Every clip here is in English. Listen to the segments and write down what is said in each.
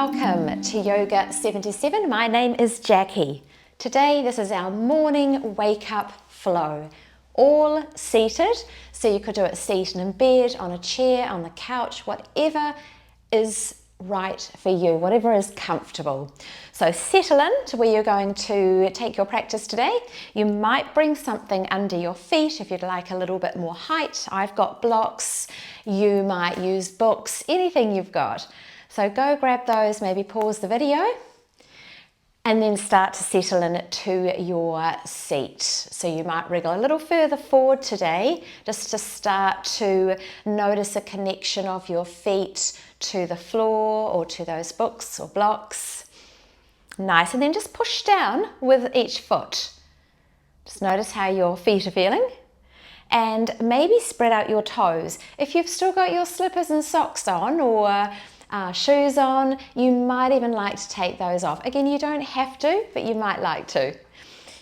welcome to Yoga 77. My name is Jackie. Today this is our morning wake up flow, all seated, so you could do it seated in bed, on a chair, on the couch, whatever is right for you, whatever is comfortable. So settle in to where you're going to take your practice today. You might bring something under your feet if you'd like a little bit more height. I've got blocks, you might use books, anything you've got. So go grab those, maybe pause the video and then start to settle in to your seat. So you might wriggle a little further forward today just to start to notice a connection of your feet to the floor or to those books or blocks. Nice, and then just push down with each foot. Just notice how your feet are feeling and maybe spread out your toes. If you've still got your slippers and socks on or shoes on, you might even like to take those off. Again, you don't have to, but you might like to.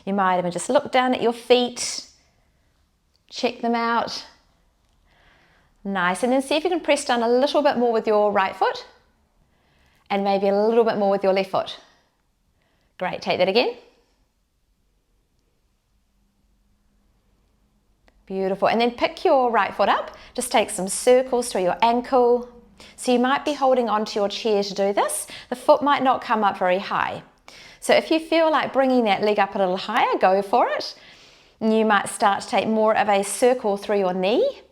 You might even just look down at your feet, check them out. Nice, and then see if you can press down a little bit more with your right foot and maybe a little bit more with your left foot. Great, take that again. Beautiful, and then pick your right foot up, just take some circles through your ankle. So you might be holding onto your chair to do this. The foot might not come up very high. So if you feel like bringing that leg up a little higher, go for it. You might start to take more of a circle through your knee.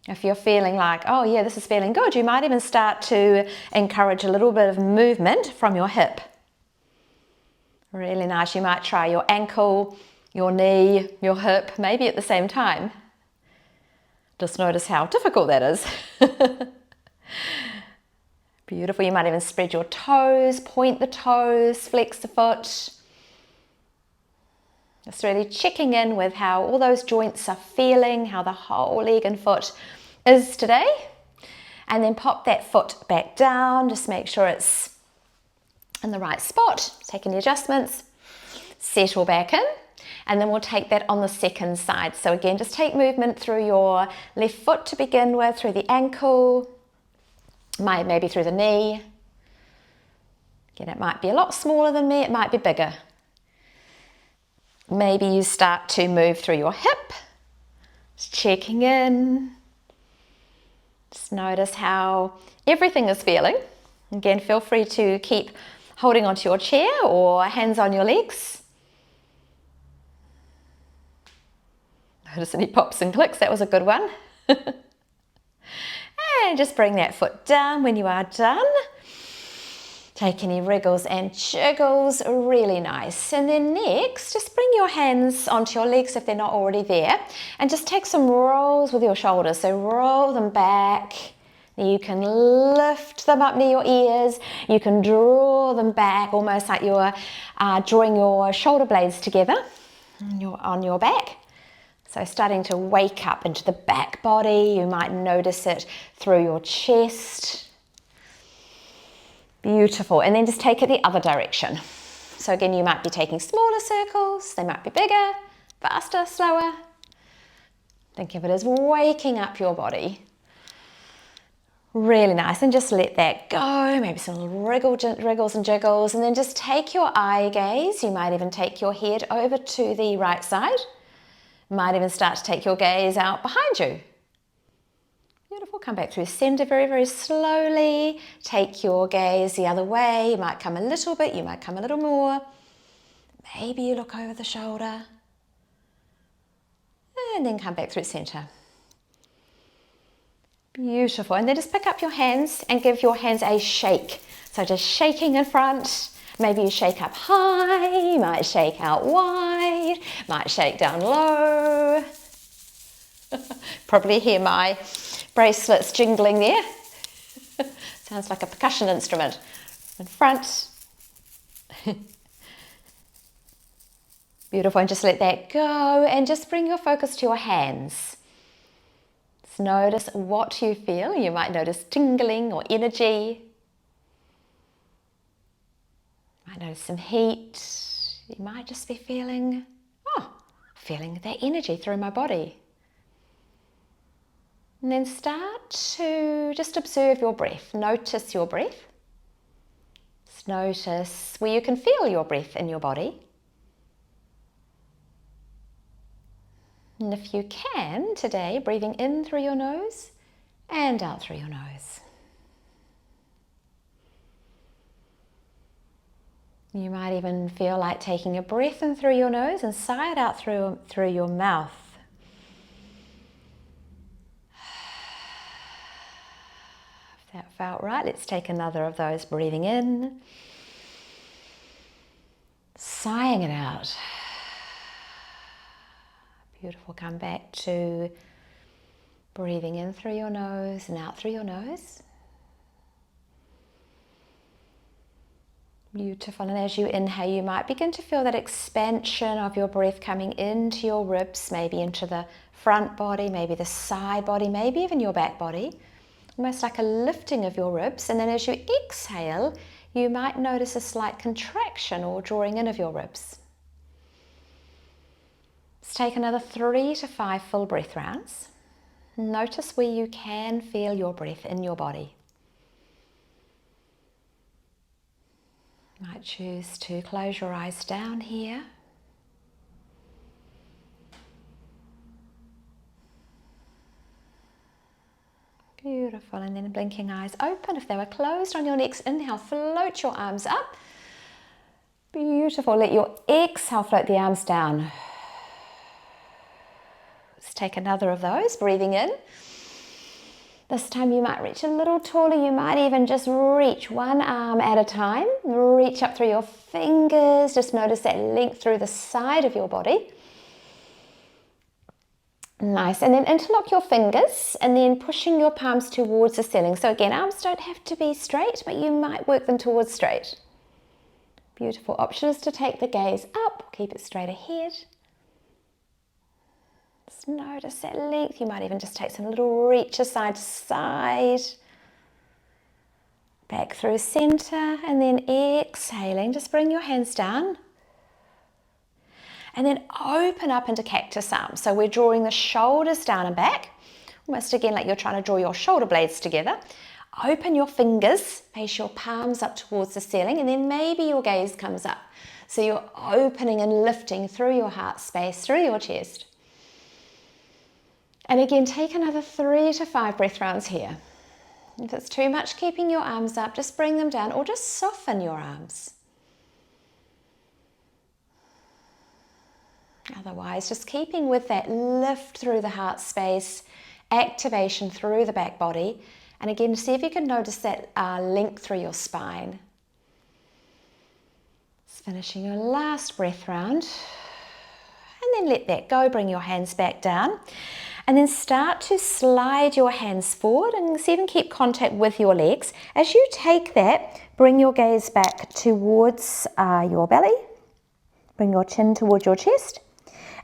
If you're feeling like, oh yeah, this is feeling good, you might even start to encourage a little bit of movement from your hip. Really nice. You might try your ankle, your knee, your hip, maybe at the same time. Just notice how difficult that is. Beautiful. You might even spread your toes, point the toes, flex the foot. Just really checking in with how all those joints are feeling, how the whole leg and foot is today. And then pop that foot back down. Just make sure it's in the right spot. Take any adjustments. Settle back in. And then we'll take that on the second side. So again, just take movement through your left foot to begin with, through the ankle, maybe through the knee. Again, it might be a lot smaller than me, it might be bigger. Maybe you start to move through your hip, just checking in. Just notice how everything is feeling. Again, feel free to keep holding onto your chair or hands on your legs. Notice any pops and clicks, that was a good one. And just bring that foot down when you are done. Take any wriggles and jiggles, really nice. And then next, just bring your hands onto your legs if they're not already there. And just take some rolls with your shoulders. So roll them back. You can lift them up near your ears. You can draw them back, almost like you're drawing your shoulder blades together on your back. So starting to wake up into the back body. You might notice it through your chest. Beautiful. And then just take it the other direction. So again, you might be taking smaller circles. They might be bigger, faster, slower. Think of it as waking up your body. Really nice. And just let that go. Maybe some little wriggles and jiggles. And then just take your eye gaze. You might even take your head over to the right side. Might even start to take your gaze out behind you. Beautiful. Come back through center very, very slowly. Take your gaze the other way. You might come a little bit, you might come a little more. Maybe you look over the shoulder. And then come back through center. Beautiful. And then just pick up your hands and give your hands a shake. So just shaking in front. Maybe you shake up high, might shake out wide, might shake down low. Probably hear my bracelets jingling there. Sounds like a percussion instrument. In front. Beautiful, and just let that go and just bring your focus to your hands. Just notice what you feel. You might notice tingling or energy. Might notice some heat. You might just be feeling, feeling that energy through my body. And then start to just observe your breath. Notice your breath. Just notice where you can feel your breath in your body. And if you can today, breathing in through your nose and out through your nose. You might even feel like taking a breath in through your nose and sigh it out through your mouth. If that felt right, let's take another of those. Breathing in, sighing it out. Beautiful. Come back to breathing in through your nose and out through your nose. Beautiful. And as you inhale, you might begin to feel that expansion of your breath coming into your ribs, maybe into the front body, maybe the side body, maybe even your back body. Almost like a lifting of your ribs. And then as you exhale, you might notice a slight contraction or drawing in of your ribs. Let's take another 3 to 5 full breath rounds. Notice where you can feel your breath in your body. You might choose to close your eyes down here. Beautiful. And then blinking eyes open. If they were closed on your next inhale, float your arms up. Beautiful. Let your exhale float the arms down. Let's take another of those. Breathing in. This time you might reach a little taller. You might even just reach one arm at a time. Reach up through your fingers. Just notice that length through the side of your body. Nice. And then interlock your fingers and then pushing your palms towards the ceiling. So again, arms don't have to be straight, but you might work them towards straight. Beautiful. Option is to take the gaze up. Keep it straight ahead. Just notice that length. You might even just take some little reaches side to side. Back through center and then exhaling. Just bring your hands down. And then open up into cactus arms. So we're drawing the shoulders down and back. Almost again like you're trying to draw your shoulder blades together. Open your fingers, face your palms up towards the ceiling, and then maybe your gaze comes up. So you're opening and lifting through your heart space, through your chest. And again, take another 3 to 5 breath rounds here. If it's too much keeping your arms up, just bring them down or just soften your arms. Otherwise, just keeping with that lift through the heart space, activation through the back body. And again, see if you can notice that link through your spine. Just finishing your last breath round. And then let that go, bring your hands back down. And then start to slide your hands forward and see if you can keep contact with your legs. As you take that, bring your gaze back towards your belly. Bring your chin towards your chest.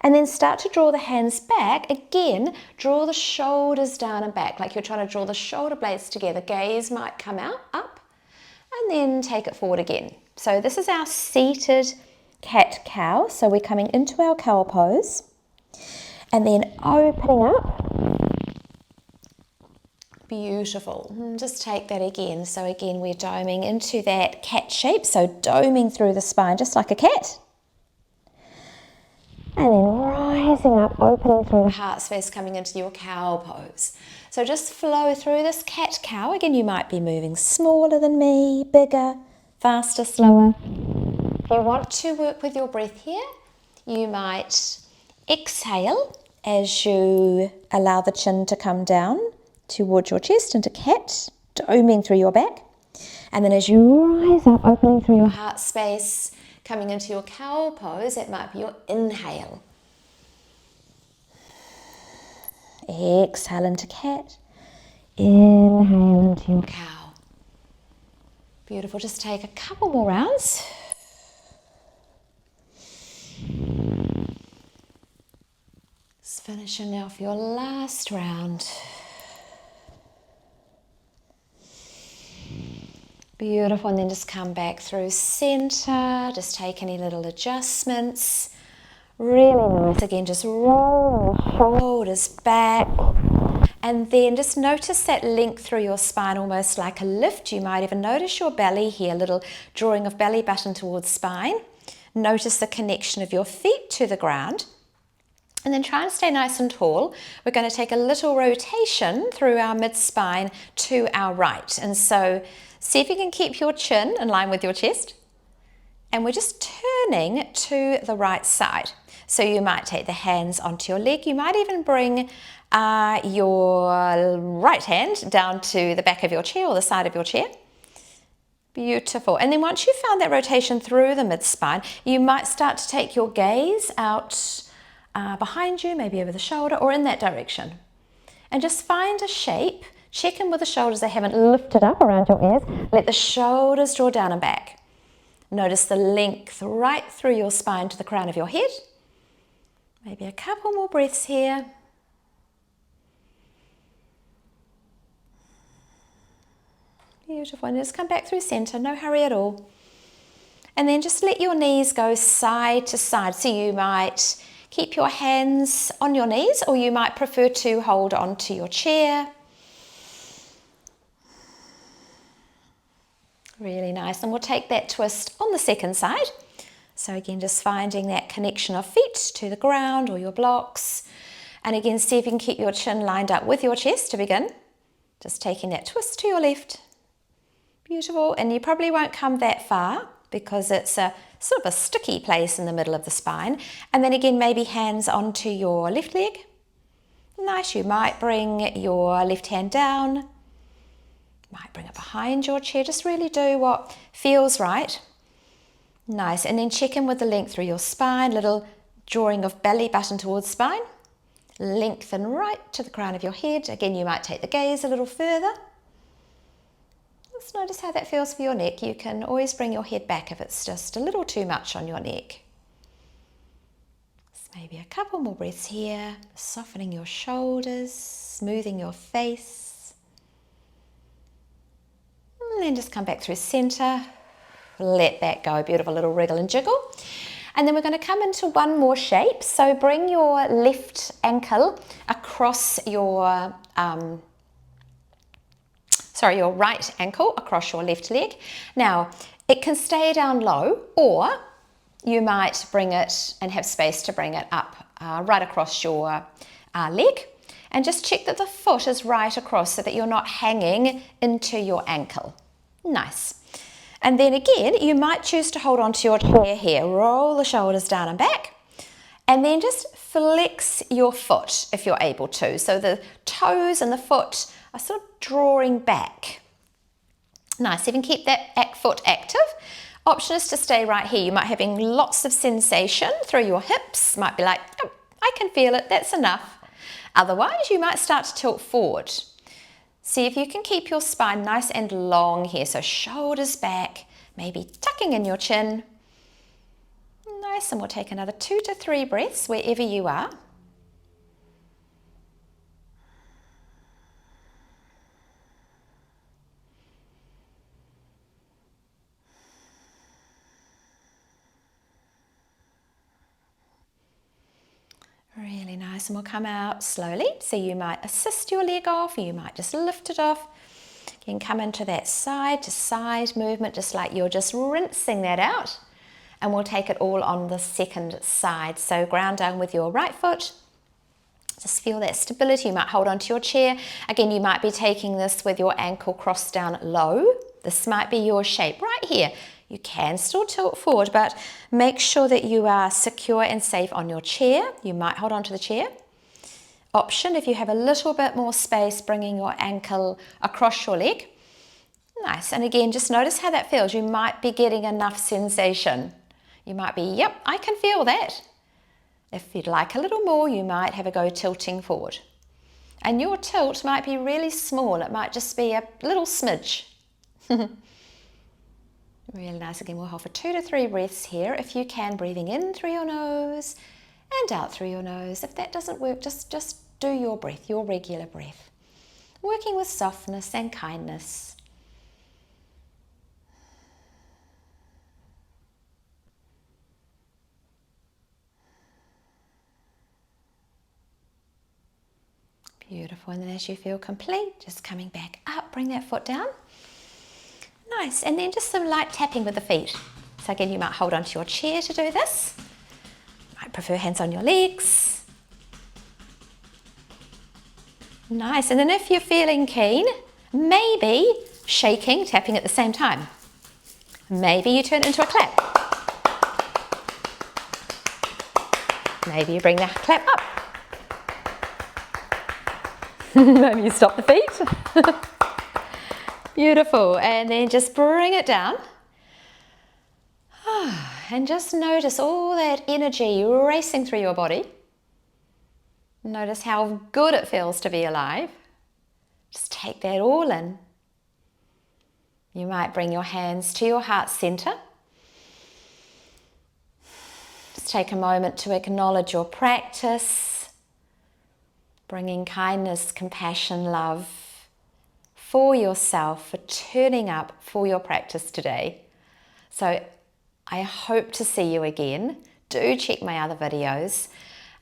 And then start to draw the hands back. Again, draw the shoulders down and back, like you're trying to draw the shoulder blades together. Gaze might come out, up, and then take it forward again. So this is our seated cat-cow. So we're coming into our cow pose. And then opening up. Beautiful. Just take that again. So again, we're doming into that cat shape. So doming through the spine, just like a cat. And then rising up, opening through the heart space, coming into your cow pose. So just flow through this cat-cow. Again, you might be moving smaller than me, bigger, faster, slower. If you want to work with your breath here, you might exhale as you allow the chin to come down towards your chest into cat, doming through your back. And then as you rise up, opening through your heart space, coming into your cow pose, it might be your inhale. Exhale into cat. Inhale into your cow. Beautiful. Just take a couple more rounds. Just finishing off your last round. Beautiful, and then just come back through center, just take any little adjustments. Really nice. Again, just roll the shoulders back And then just notice that link through your spine, almost like a lift. You might even notice your belly here, a little drawing of belly button towards spine. Notice the connection of your feet to the ground. And then try and stay nice and tall. We're going to take a little rotation through our mid-spine to our right. And so see if you can keep your chin in line with your chest. And we're just turning to the right side. So you might take the hands onto your leg. You might even bring your right hand down to the back of your chair or the side of your chair. Beautiful. And then once you've found that rotation through the mid-spine, you might start to take your gaze out behind you, maybe over the shoulder or in that direction. And just find a shape. Check in with the shoulders. They haven't lifted up around your ears. Let the shoulders draw down and back. Notice the length right through your spine to the crown of your head. Maybe a couple more breaths here. Beautiful. And just come back through center, no hurry at all. And then just let your knees go side to side. So you might keep your hands on your knees, or you might prefer to hold onto your chair. Really nice. And we'll take that twist on the second side. So again, just finding that connection of feet to the ground or your blocks. And again, see if you can keep your chin lined up with your chest to begin. Just taking that twist to your left. Beautiful. And you probably won't come that far because it's a sort of a sticky place in the middle of the spine. And then again, maybe hands onto your left leg. Nice. You might bring your left hand down. Might bring it behind your chair. Just really do what feels right. Nice. And then check in with the length through your spine. Little drawing of belly button towards spine. Lengthen right to the crown of your head. Again, you might take the gaze a little further. Just notice how that feels for your neck. You can always bring your head back if it's just a little too much on your neck. Just maybe a couple more breaths here. Softening your shoulders, smoothing your face. And then just come back through center. Let that go. Beautiful little wriggle and jiggle. And then we're going to come into one more shape. So bring your left ankle across your, your right ankle across your left leg. Now, it can stay down low, or you might bring it and have space to bring it up right across your leg. And just check that the foot is right across so that you're not hanging into your ankle. Nice. And then again, you might choose to hold on to your chair here. Roll the shoulders down and back. And then just flex your foot if you're able to. So the toes and the foot are sort of drawing back. Nice. You can keep that foot active. Option is to stay right here. You might be having lots of sensation through your hips. Might be like, oh, I can feel it. That's enough. Otherwise, you might start to tilt forward. See if you can keep your spine nice and long here. So shoulders back, maybe tucking in your chin. Nice, and we'll take another 2 to 3 breaths wherever you are. Really nice, and we'll come out slowly. So you might assist your leg off, or you might just lift it off. You can come into that side to side movement, just like you're just rinsing that out. And we'll take it all on the second side. So ground down with your right foot. Just feel that stability. You might hold onto your chair. Again, you might be taking this with your ankle crossed down low. This might be your shape right here. You can still tilt forward, but make sure that you are secure and safe on your chair. You might hold onto the chair. Option, if you have a little bit more space, bringing your ankle across your leg. Nice. And again, just notice how that feels. You might be getting enough sensation. You might be, yep, I can feel that. If you'd like a little more, you might have a go tilting forward. And your tilt might be really small. It might just be a little smidge. Really nice. Again, we'll hold for 2 to 3 breaths here. If you can, breathing in through your nose and out through your nose. If that doesn't work, just do your breath, your regular breath. Working with softness and kindness. Beautiful. And then as you feel complete, just coming back up, bring that foot down. Nice. And then just some light tapping with the feet. So again, you might hold onto your chair to do this. Might prefer hands on your legs. Nice. And then if you're feeling keen, maybe shaking, tapping at the same time. Maybe you turn it into a clap. Maybe you bring the clap up. Maybe you stop the feet. Beautiful. And then just bring it down. And just notice all that energy racing through your body. Notice how good it feels to be alive. Just take that all in. You might bring your hands to your heart center. Just take a moment to acknowledge your practice, bringing kindness, compassion, love for yourself, for turning up for your practice today. So I hope to see you again. Do check my other videos.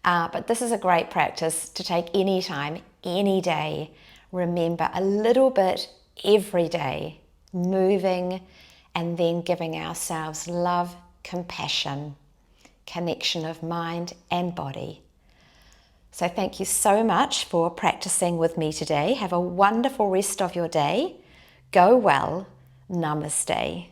But this is a great practice to take any time, any day. Remember, a little bit every day, moving and then giving ourselves love, compassion, connection of mind and body. So thank you so much for practicing with me today. Have a wonderful rest of your day. Go well. Namaste.